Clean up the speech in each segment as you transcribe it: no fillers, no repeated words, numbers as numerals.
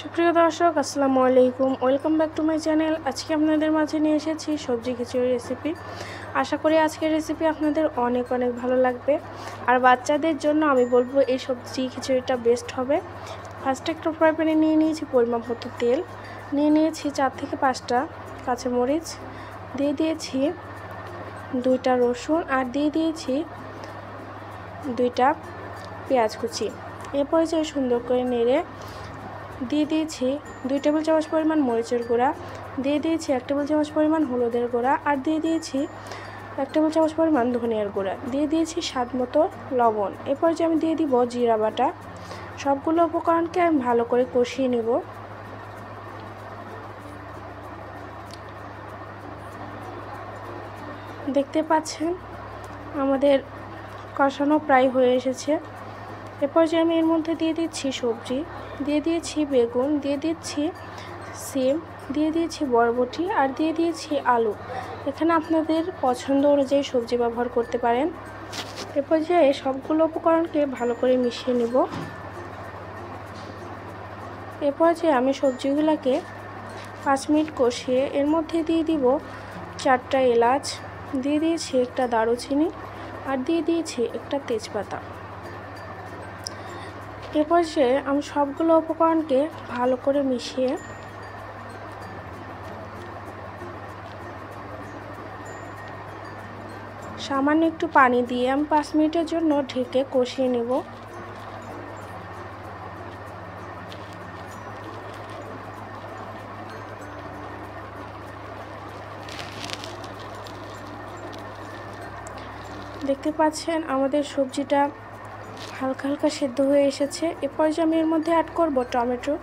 সুপ্রিয় দর্শক আসসালামু আলাইকুম, welcome back to my channel. আজকে আপনাদের মাঝে নিয়ে এসেছি সবজি খিচুড়ি রেসিপি। আশা করি আজকের রেসিপি আপনাদের অনেক ভালো লাগবে। আর বাচ্চাদের জন্য আমি বলবো এই সবজি খিচুড়িটা বেস্ট হবে। ফার্স্টে একটা ফ্রাই প্যানে নিয়ে নিয়েছি পরিমাপ মতো তেল, নিয়ে নিয়েছি 4 থেকে 5টা কাঁচামরিচ, দিয়ে দিয়েছি 2টা রসুন আর দিয়ে দিয়েছি 2টা পেঁয়াজ কুচি। এরপরে যে সুন্দর করে নেড়ে দিয়ে দিয়েছি 2 টেবিল চামচ পরিমাণ মরিচের গুঁড়া, দিয়ে দিয়েছি 1 টেবিল চামচ পরিমাণ হলুদের গুঁড়া আর দিয়ে দিয়েছি 1 টেবিল চামচ পরিমাণ ধনিয়ার গুঁড়া, দিয়ে দিয়েছি স্বাদ মতো লবণ। এরপর যে আমি দিয়ে দিব জিরা বাটা। সবগুলো উপকরণকে আমি ভালো করে কষিয়ে নেব। দেখতে পাচ্ছেন আমাদের কষানো প্রায় হয়ে এসেছে। এরপর যে আমি এর মধ্যে দিয়ে দিচ্ছি সবজি, দিয়ে দিয়েছি বেগুন, দিয়ে দিচ্ছি সিম, দিয়ে দিয়েছি বরবটি আর দিয়ে দিয়েছি আলু। এখানে আপনাদের পছন্দ অনুযায়ী সবজি ব্যবহার করতে পারেন। এরপর যে সবগুলো উপকরণকে ভালো করে মিশিয়ে নেব। এরপর যে আমি সবজিগুলোকে 5 মিনিট কষিয়ে এর মধ্যে দিয়ে দিব 4টা এলাচ, দিয়ে দিয়েছি একটা দারুচিনি আর দিয়ে দিয়েছি একটা তেজপাতা। এরপর যে আমি সবগুলো উপকরণকে ভালো করে মিশিয়ে সামান্য একটু পানি দিয়ে আমি 5 মিনিটের জন্য ঢেকে কষিয়ে নেব। দেখতে পাচ্ছেন আমাদের সবজিটা হালকা সেদ্ধ হয়ে এসেছে। এরপর যে আমি এর মধ্যে অ্যাড করব টমেটো।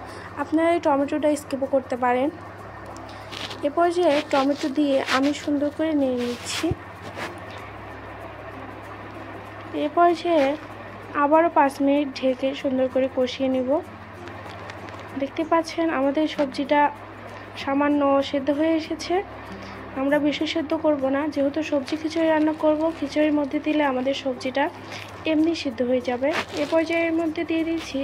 আপনারা এই টমেটোটা স্কিপও করতে পারেন। এরপর যে টমেটো দিয়ে আমি সুন্দর করে নিয়ে নিচ্ছি। এরপর যে আবারও 5 মিনিট ঢেকে সুন্দর করে কষিয়ে নেব। দেখতে পাচ্ছেন আমাদের সবজিটা সামান্য সেদ্ধ হয়ে এসেছে। আমরা বেশি সেদ্ধ করব না, যেহেতু সবজি খিচুড়ি রান্না করব, খিচুড়ির মধ্যে দিলে আমাদের সবজিটা এমনি সিদ্ধ হয়ে যাবে। এ পর্যায়ের মধ্যে দিয়ে দিয়েছি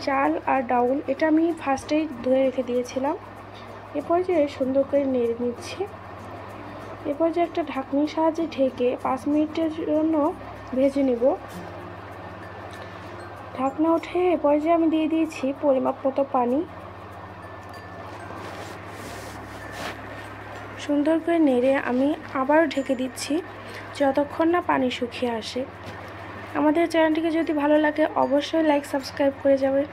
চাল আর ডাউল। এটা আমি ফার্স্টেই ধুয়ে রেখে দিয়েছিলাম। এ পর্যায়ে সুন্দর করে নেড়ে নিচ্ছি। এ পর্যায়ে একটা ঢাকনির সাহায্যে ঢেকে 5 মিনিটের জন্য ভেজে নেব। ঢাকনা উঠে এ পর্যায়ে আমি দিয়ে দিয়েছি পরিমাপ মতো পানি। সুন্দর করে নেড়ে আমি আবারও ঢেকে দিচ্ছি যতক্ষণ না পানি শুকিয়ে আসে। আমাদের চ্যানেলটিকে যদি ভালো লাগে অবশ্যই লাইক সাবস্ক্রাইব করে যাবেন।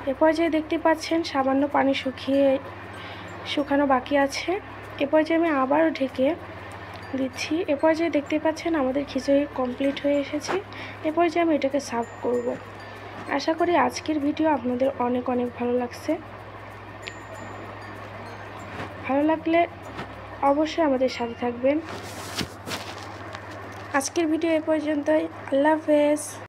এরপর যে দেখতে পাচ্ছেন সামান্য পানি শুকানো বাকি আছে। এরপর যে আমি আবারও ঢেকে দিচ্ছি। এরপর যে দেখতে পাচ্ছেন আমাদের খিচুড়ি কমপ্লিট হয়ে এসেছে। এরপর যে আমি এটাকে সার্ভ করব। আশা করি আজকের ভিডিও আপনাদের অনেক ভালো লাগছে। ভালো লাগলে অবশ্যই আমাদের সাথে থাকবেন। আজকের ভিডিও এ পর্যন্তই। আল্লাহ হাফেজ।